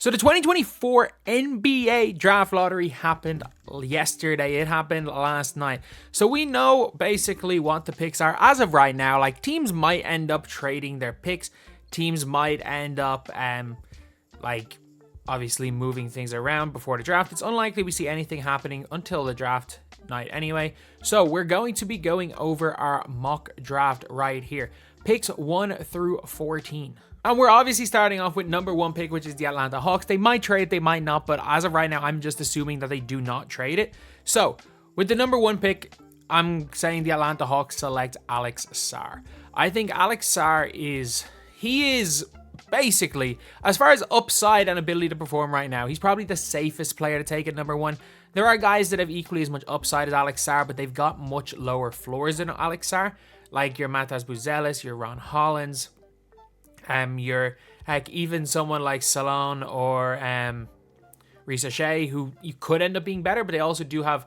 So the 2024 NBA draft lottery happened yesterday. It happened last night. So we know basically what the picks are as of right now. Like, teams might end up trading their picks. Teams might end up obviously moving things around before the draft. It's unlikely we see anything happening until the draft night anyway. So we're going to be going over our mock draft right here. Picks 1 through 14. And we're obviously starting off with number 1 pick, which is the Atlanta Hawks. They might trade, they might not, but as of right now, I'm just assuming that they do not trade it. So, with the number 1 pick, I'm saying the Atlanta Hawks select Alex Sarr. I think Alex Sarr is basically, as far as upside and ability to perform right now, he's probably the safest player to take at number 1. There are guys that have equally as much upside as Alex Sarr, but they've got much lower floors than Alex Sarr, like your Matas Buzelis, your Ron Hollins, even someone like Salon or Reed Sheppard, who you could end up being better, but they also do have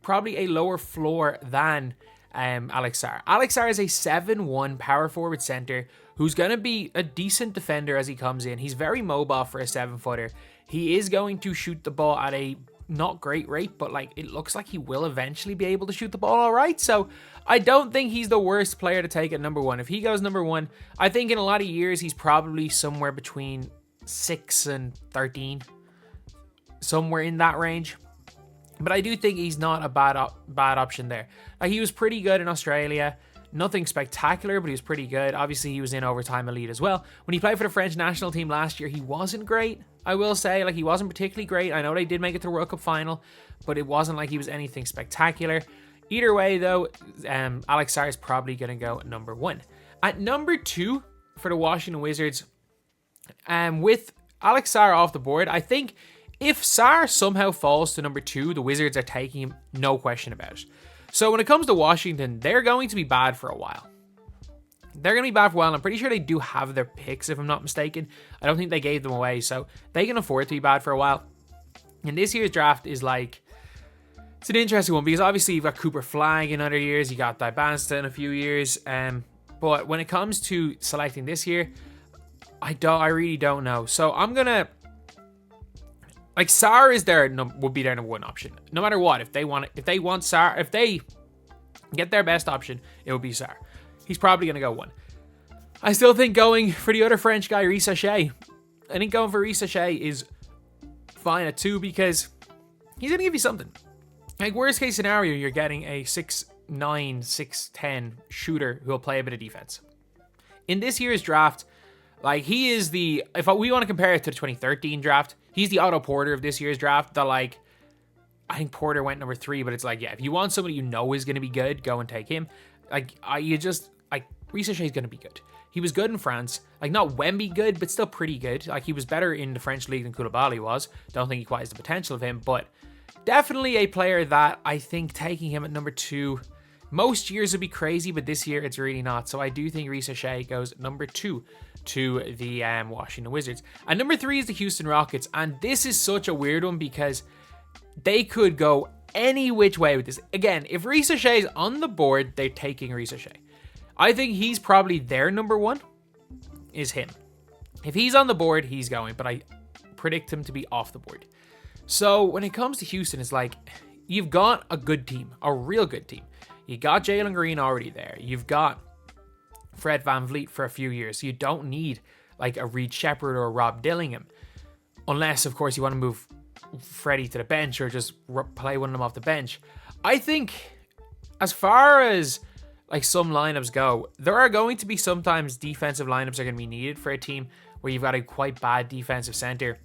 probably a lower floor than Alex Sarr. Alex Sarr is a 7'1" power forward center who's going to be a decent defender as he comes in. He's very mobile for a 7-footer. He is going to shoot the ball at a not great rate, but it looks like he will eventually be able to shoot the ball all right. So I don't think he's the worst player to take at number 1. If he goes number 1, I think in a lot of years he's probably somewhere between 6 and 13, somewhere in that range. But I do think he's not a bad option there. He was pretty good in Australia. Nothing spectacular, but he was pretty good. Obviously, he was in overtime elite as well. When he played for the French national team last year, he wasn't great. I will say, he wasn't particularly great. I know they did make it to the World Cup final, but it wasn't like he was anything spectacular. Either way, though, Alex Sarr is probably going to go number 1. At number 2 for the Washington Wizards, with Alex Sarr off the board, I think if Sarr somehow falls to number 2, the Wizards are taking him, no question about it. So when it comes to Washington, they're going to be bad for a while. I'm pretty sure they do have their picks, if I'm not mistaken. I don't think they gave them away, so they can afford to be bad for a while. And this year's draft is it's an interesting one, because obviously you've got Cooper Flagg in other years, you got Dibansta in a few years, but when it comes to selecting this year, I really don't know. So I'm gonna, Sarr would be their number 1 option, no matter what. If they want Sarr, if they get their best option, it would be Sarr. He's probably going to go 1. I still think going for the other French guy, Reed Sheppard, I think going for Reed Sheppard is fine at 2, because he's going to give you something. Worst case scenario, you're getting a 6'9", 6'10" shooter who will play a bit of defense. In this year's draft, he is if we want to compare it to the 2013 draft, he's the Otto Porter of this year's draft. I think Porter went number 3, but it's if you want somebody you know is going to be good, go and take him. Reed Sheppard is going to be good. He was good in France. Not Wemby good, but still pretty good. He was better in the French league than Koulibaly was. Don't think he quite has the potential of him, but definitely a player that I think taking him at number 2, most years would be crazy, but this year it's really not. So I do think Reed Sheppard goes number 2 to the Washington Wizards. And number 3 is the Houston Rockets. And this is such a weird one, because they could go any which way with this. Again, if Reed Sheppard is on the board, they're taking Reed Sheppard. I think he's probably their number 1, is him. If he's on the board, he's going, but I predict him to be off the board. So when it comes to Houston, it's you've got a good team, a real good team. You got Jalen Green already there. You've got Fred VanVleet for a few years. So you don't need a Reed Sheppard or a Rob Dillingham. Unless, of course, you want to move Freddie to the bench or just play one of them off the bench. I think as far as some lineups go, there are going to be sometimes defensive lineups are going to be needed for a team where you've got a quite bad defensive center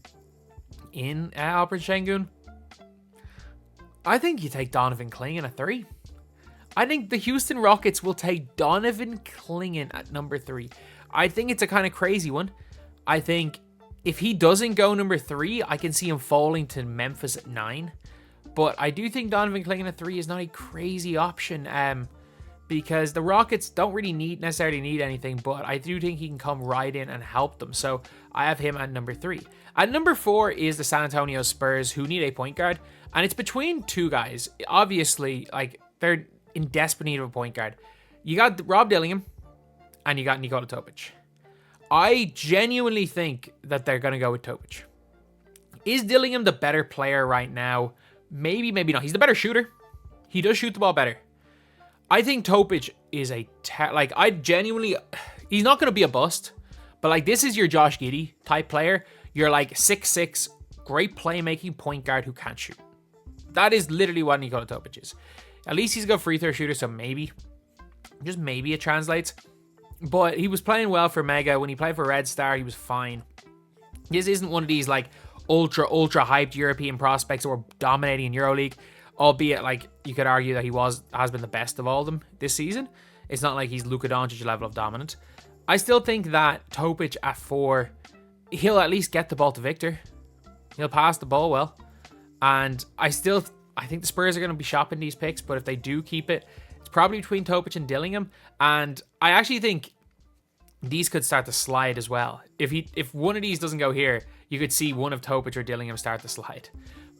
in Alperen Sengun. I think you take Donovan Clingan at 3. I think the Houston Rockets will take Donovan Clingan at number 3. I think it's a kind of crazy one. I think if he doesn't go number 3, I can see him falling to Memphis at 9. But I do think Donovan Clingan at 3 is not a crazy option, because the Rockets don't really necessarily need anything, but I do think he can come right in and help them. So I have him at number 3. At number 4 is the San Antonio Spurs, who need a point guard. And it's between 2 guys. Obviously, they're in desperate need of a point guard. You got Rob Dillingham, and you got Nikola Topic. I genuinely think that they're going to go with Topic. Is Dillingham the better player right now? Maybe, maybe not. He's the better shooter. He does shoot the ball better. I think Topic is I genuinely, he's not going to be a bust, but like this is your Josh Giddey type player. You're like 6'6", great playmaking point guard who can't shoot. That is literally what Nikola Topic is. At least he's a good free throw shooter, so maybe, just maybe it translates. But he was playing well for Mega. When he played for Red Star, he was fine. This isn't one of these like ultra hyped European prospects who are dominating in EuroLeague. Albeit, like, you could argue that he has been the best of all of them this season. It's not like he's Luka Doncic level of dominant. I still think that Topic at 4, he'll at least get the ball to Victor. He'll pass the ball well. And I think the Spurs are going to be shopping these picks, but if they do keep it, it's probably between Topic and Dillingham. And I actually think these could start to slide as well. If one of these doesn't go here, you could see one of Topic or Dillingham start to slide.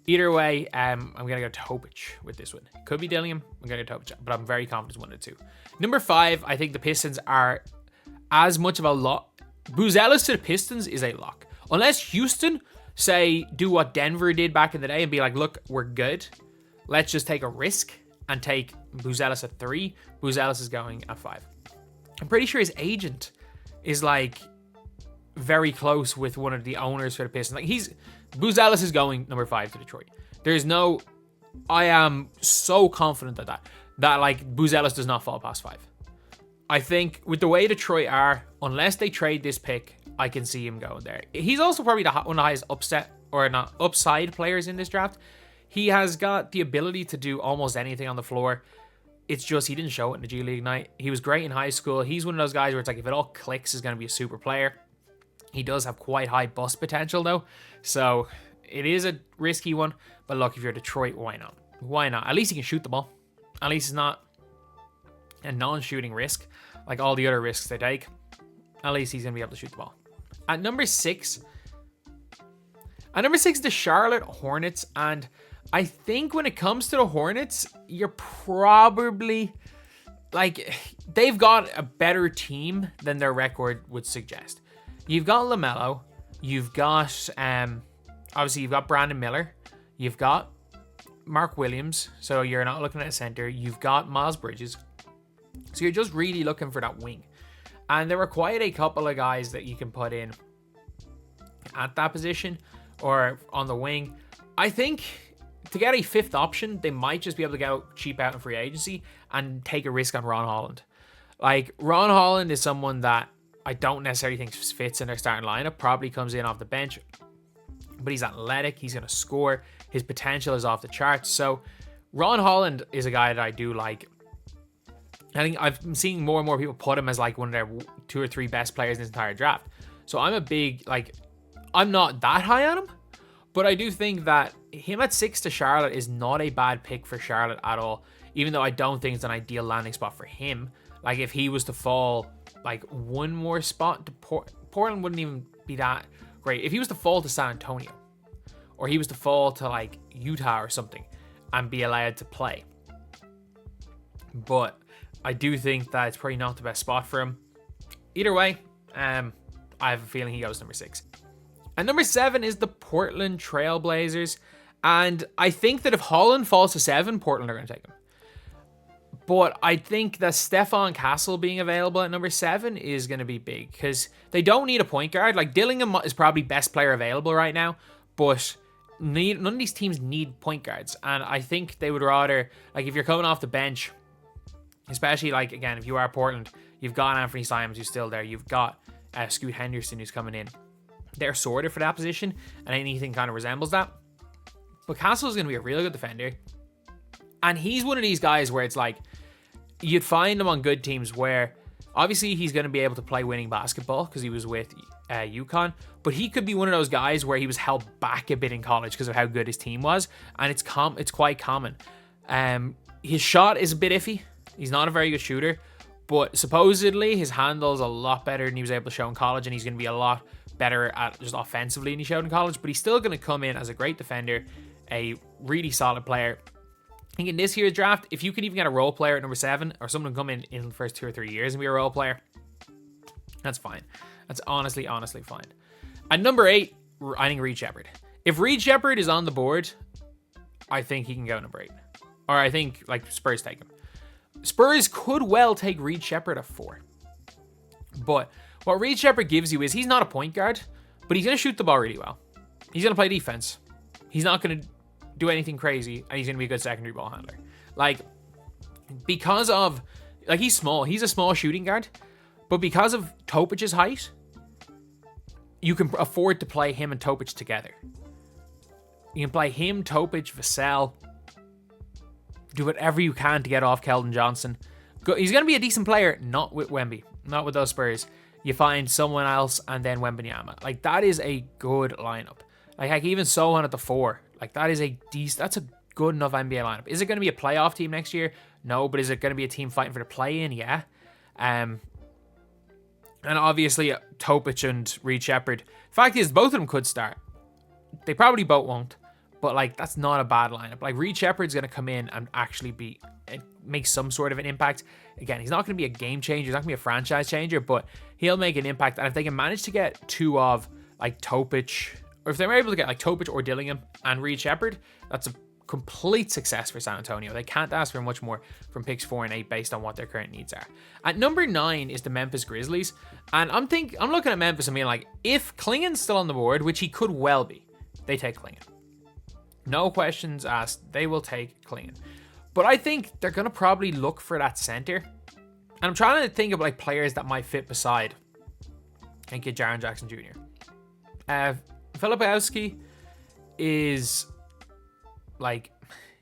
Either way, I'm going to go Topic with this one. Could be Dillingham. I'm going to go Topic, but I'm very confident one of the two. Number 5, I think the Pistons are as much of a lock. Buzelis to the Pistons is a lock. Unless Houston, do what Denver did back in the day and be like, look, we're good. Let's just take a risk and take Buzelis at 3. Buzelis is going at 5. I'm pretty sure his agent is like very close with one of the owners for the Pistons. Like Buzelis is going number 5 to Detroit. I am so confident that like Buzelis does not fall past 5. I think with the way Detroit are, unless they trade this pick, I can see him going there. He's also probably one of the highest upside players in this draft. He has got the ability to do almost anything on the floor. It's just he didn't show it in the G League night. He was great in high school. He's one of those guys where it's like if it all clicks, he's going to be a super player. He does have quite high bust potential though. So it is a risky one. But look, if you're Detroit, why not? Why not? At least he can shoot the ball. At least it's not a non-shooting risk like all the other risks they take. At least he's going to be able to shoot the ball. At number 6, the Charlotte Hornets. And I think when it comes to the Hornets, you're probably like, they've got a better team than their record would suggest. You've got LaMelo, you've got obviously you've got Brandon Miller, you've got Mark Williams, so you're not looking at a center, you've got Miles Bridges, so you're just really looking for that wing. And there are quite a couple of guys that you can put in at that position or on the wing. I think to get a 5th option, they might just be able to go cheap out in free agency and take a risk on Ron Holland. Like, Ron Holland is someone that I don't necessarily think fits in their starting lineup. Probably comes in off the bench, but he's athletic. He's going to score. His potential is off the charts. So Ron Holland is a guy that I do like. I think I've been seeing more and more people put him as like one of their 2 or 3 best players in this entire draft. So I'm not that high on him, but I do think that him at 6 to Charlotte is not a bad pick for Charlotte at all, even though I don't think it's an ideal landing spot for him. Like, if he was to fall like one more spot to Portland wouldn't even be that great. If he was to fall to San Antonio, or he was to fall to like Utah or something and be allowed to play. But I do think that it's probably not the best spot for him. Either way, I have a feeling he goes number 6. And number 7 is the Portland Trail Blazers. And I think that if Holland falls to 7, Portland are going to take him. But I think that Stephon Castle being available at number 7 is going to be big, because they don't need a point guard. Like, Dillingham is probably best player available right now, but none of these teams need point guards. And I think they would rather, like, if you're coming off the bench, especially, like, again, if you are Portland, you've got Anthony Simons who's still there. You've got Scoot Henderson who's coming in. They're sorted for that position, and anything kind of resembles that. But Castle is going to be a really good defender. And he's one of these guys where it's like, you'd find him on good teams where obviously he's going to be able to play winning basketball because he was with UConn, but he could be one of those guys where he was held back a bit in college because of how good his team was, and it's quite common. His shot is a bit iffy. He's not a very good shooter, but supposedly his handle's a lot better than he was able to show in college, and he's going to be a lot better at just offensively than he showed in college, but he's still going to come in as a great defender, a really solid player. I think in this year's draft, if you could even get a role player at number 7, or someone come in the first 2 or 3 years and be a role player, that's fine. That's honestly fine. At number 8, I think Reed Sheppard. If Reed Sheppard is on the board, I think he can go number 8. Or I think like Spurs take him. Spurs could well take Reed Sheppard at 4. But what Reed Sheppard gives you is he's not a point guard, but he's going to shoot the ball really well. He's going to play defense. He's not going to do anything crazy, and he's going to be a good secondary ball handler. Like, because of, like, he's small. He's a small shooting guard, but because of Topic's height, you can afford to play him and Topic together. You can play him, Topic, Vassell. Do whatever you can to get off Keldon Johnson. He's going to be a decent player, not with Wemby, not with those Spurs. You find someone else and then Wembanyama. Like, that is a good lineup. Like, heck, even Sohan at the 4. Like, that is that's a good enough NBA lineup. Is it going to be a playoff team next year? No, but is it going to be a team fighting for the play-in? Yeah. And obviously, Topic and Reed Sheppard. Fact is, both of them could start. They probably both won't. But, like, that's not a bad lineup. Like, Reed Sheppard's going to come in and actually make some sort of an impact. Again, he's not going to be a game changer. He's not going to be a franchise changer, but he'll make an impact. And if they can manage to get 2 of, like, Topic, or if they're able to get, like, Topic or Dillingham and Reed Sheppard, that's a complete success for San Antonio. They can't ask for much more from picks 4 and 8 based on what their current needs are. At number 9 is the Memphis Grizzlies. And I'm looking at Memphis and being like, if Klingen's still on the board, which he could well be, they take Klingen. No questions asked. They will take Klingen. But I think they're going to probably look for that center. And I'm trying to think of like players that might fit beside. I think Jaren Jackson Jr. Filipowski is like,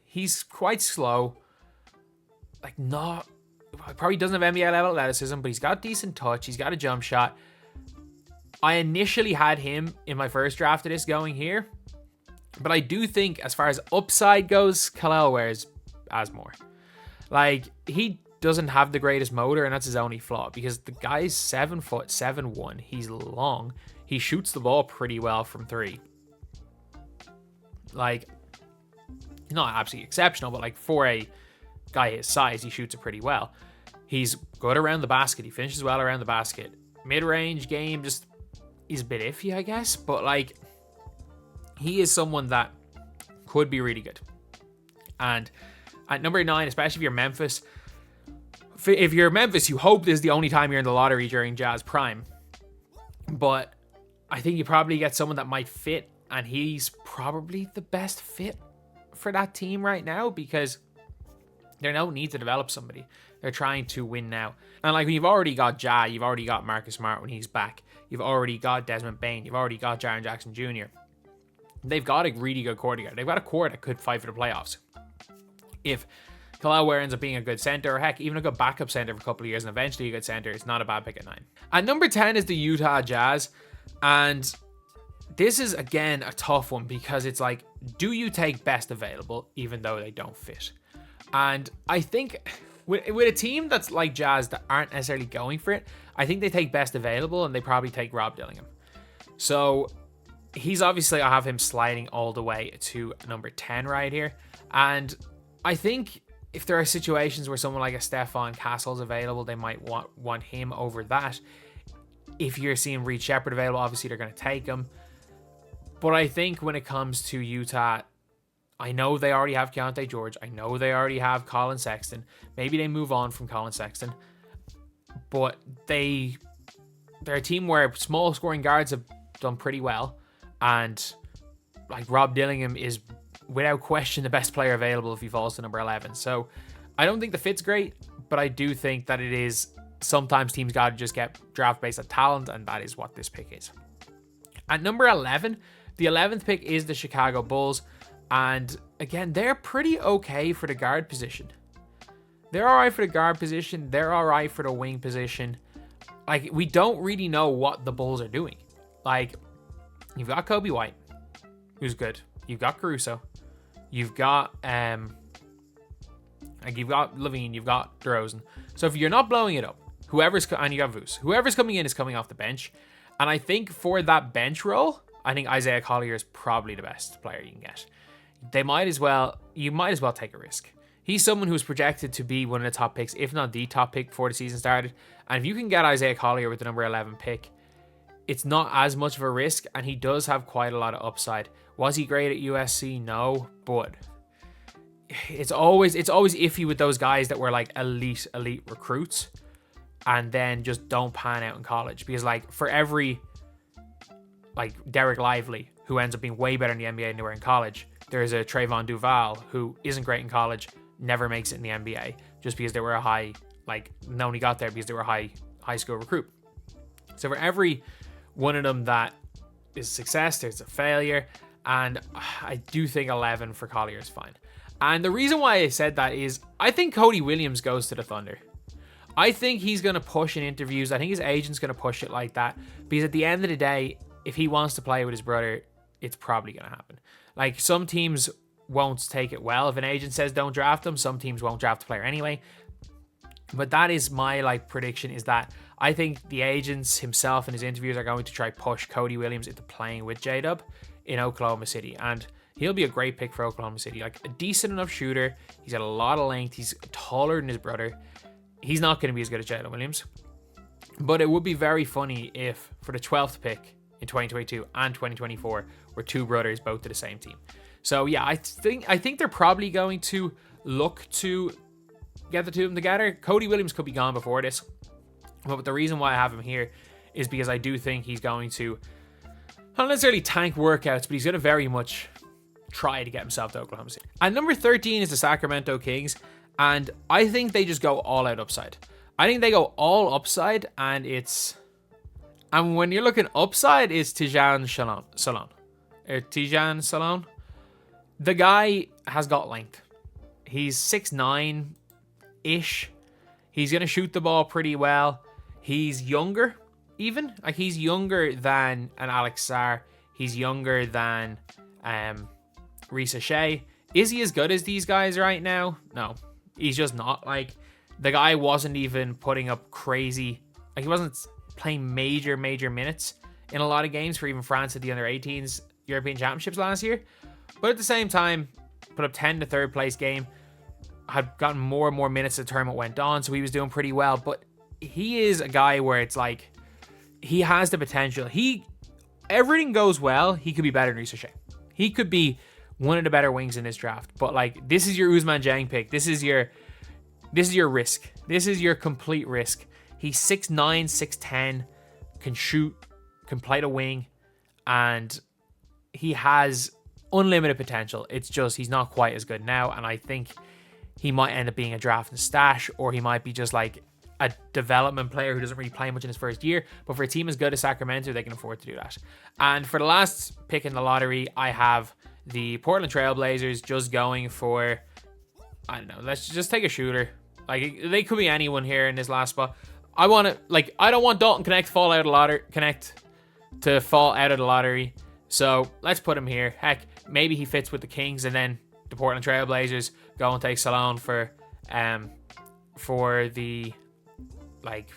he's quite slow. Like, probably doesn't have NBA level athleticism, but he's got decent touch. He's got a jump shot. I initially had him in my first draft of this going here. But I do think, as far as upside goes, Collier has more. Like, he doesn't have the greatest motor, and that's his only flaw, because the guy's 7 foot, 7'1". He's long. He shoots the ball pretty well from 3. Like, not absolutely exceptional, but like for a guy his size, he shoots it pretty well. He's good around the basket. He finishes well around the basket. Mid-range game just is a bit iffy, I guess, but like, he is someone that could be really good. And at number 9, especially if you're Memphis, you hope this is the only time you're in the lottery during Jazz Prime. But I think you probably get someone that might fit, and he's probably the best fit for that team right now, because they don't need to develop somebody. They're trying to win now. And like, when you've already got Ja, you've already got Marcus Smart when he's back. You've already got Desmond Bane. You've already got Jaren Jackson Jr. They've got a really good core together. They've got a core that could fight for the playoffs. If Collier ends up being a good center, or heck, even a good backup center for a couple of years, and eventually a good center, it's not a bad pick at 9. At number 10 is the Utah Jazz. And this is, again, a tough one, because it's like, do you take best available, even though they don't fit? And I think with a team that's like Jazz that aren't necessarily going for it, I think they take best available, and they probably take Rob Dillingham. So he's obviously, I have him sliding all the way to number 10 right here. And I think if there are situations where someone like a Stephon Castle's available, they might want him over that. If you're seeing Reed Sheppard available, obviously they're going to take him. But I think when it comes to Utah, I know they already have Keontae George. I know they already have Colin Sexton. Maybe they move on from Colin Sexton. But they're a team where small scoring guards have done pretty well. And like, Rob Dillingham is without question the best player available if he falls to number 11. So I don't think the fit's great, but I do think that it is, sometimes teams got to just get draft based on talent, and that is what this pick is. At number 11, the 11th pick is the Chicago Bulls. And again, they're pretty okay for the guard position. They're all right for the guard position. They're all right for the wing position. Like, we don't really know what the Bulls are doing. Like, you've got Kobe White, who's good. You've got Caruso. You've got you've got Levine. You've got DeRozan. So if you're not blowing it up, and you got Vooch, whoever's coming in is coming off the bench. And I think for that bench role, I think Isaiah Collier is probably the best player you can get. You might as well take a risk. He's someone who's projected to be one of the top picks, if not the top pick before the season started. And if you can get Isaiah Collier with the number 11 pick, it's not as much of a risk, and he does have quite a lot of upside. Was he great at USC? No, but it's always iffy with those guys that were like elite recruits and then just don't pan out in college, because like for every like Derek Lively who ends up being way better in the NBA than they were in college, there's a Trayvon Duval who isn't great in college, never makes it in the NBA just because they were only got there because they were a high school recruit. So for every one of them that is a success, there's a failure, and I do think 11 for Collier is fine. And the reason why I said that is I think Cody Williams goes to the Thunder. I think he's going to push in interviews. I think his agent's going to push it like that, because at the end of the day, if he wants to play with his brother, it's probably going to happen. Like, some teams won't take it well if an agent says don't draft him. Some teams won't draft the player anyway. But that is my prediction, is that I think the agents himself and his interviews are going to try push Cody Williams into playing with J-Dub in Oklahoma City. And he'll be a great pick for Oklahoma City. Like, a decent enough shooter. He's got a lot of length. He's taller than his brother. He's not going to be as good as Jalen Williams. But it would be very funny if, for the 12th pick in 2022 and 2024, were two brothers both to the same team. So yeah, I think they're probably going to look to get the two of them together. Cody Williams could be gone before this. But the reason why I have him here is because I do think he's going to not necessarily tank workouts, but he's going to very much try to get himself to Oklahoma City. And number 13 is the Sacramento Kings. And I think they just go all out upside. I think they go all upside, and when you're looking upside, it's Tijan Salon. The guy has got length. He's 6'9"-ish. He's going to shoot the ball pretty well. He's younger, even. Like, he's younger than an Alex Sarr. He's younger than Reed Sheppard. Is he as good as these guys right now? No. He's just not. Like, the guy wasn't even putting up crazy... Like, he wasn't playing major minutes in a lot of games for even France at the under-18s European Championships last year. But at the same time, put up 10 to third place game. Had gotten more and more minutes as the tournament went on, so he was doing pretty well. But he is a guy where it's like, he has the potential. Everything goes well, he could be better than Reed Sheppard. He could be one of the better wings in this draft. But like, this is your Ousmane Dieng pick. This is your risk. This is your complete risk. He's 6'9", 6'10", can shoot, can play the wing, and he has unlimited potential. It's just he's not quite as good now, and I think he might end up being a draft and stash, or he might be just like a development player who doesn't really play much in his first year. But for a team as good as Sacramento, they can afford to do that. And for the last pick in the lottery, I have the Portland Trail Blazers just going for, I don't know, let's just take a shooter. Like, they could be anyone here in this last spot. I don't want Dalton Connect to fall out of the lottery. So let's put him here. Heck, maybe he fits with the Kings, and then the Portland Trail Blazers go and take Salon for the, like,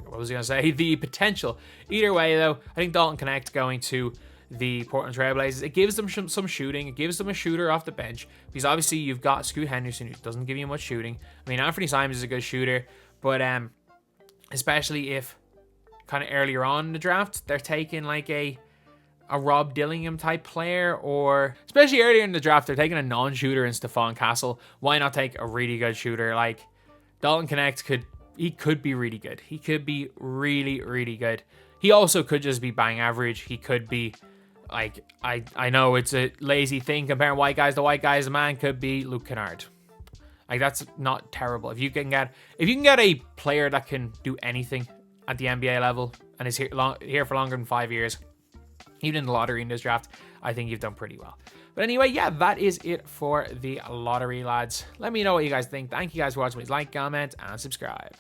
what was I going to say? The potential. Either way, though, I think Dalton Connect going to the Portland Trail Blazers, it gives them some shooting. It gives them a shooter off the bench, because obviously you've got Scoot Henderson, who doesn't give you much shooting. I mean, Anthony Simons is a good shooter, but especially if kind of earlier on in the draft they're taking like a Rob Dillingham type player, or especially earlier in the draft they're taking a non-shooter in Stephon Castle. Why not take a really good shooter? Like, Dalton Connect could be really good. He could be really good. He also could just be bang average. He could be like, I know it's a lazy thing comparing white guys to white guys. The man could be Luke Kennard. Like, that's not terrible. If you can get a player that can do anything at the NBA level and is here for longer than 5 years, even in the lottery in this draft, I think you've done pretty well. But anyway, yeah, that is it for the lottery, lads. Let me know what you guys think. Thank you guys for watching. Please like, comment, and subscribe.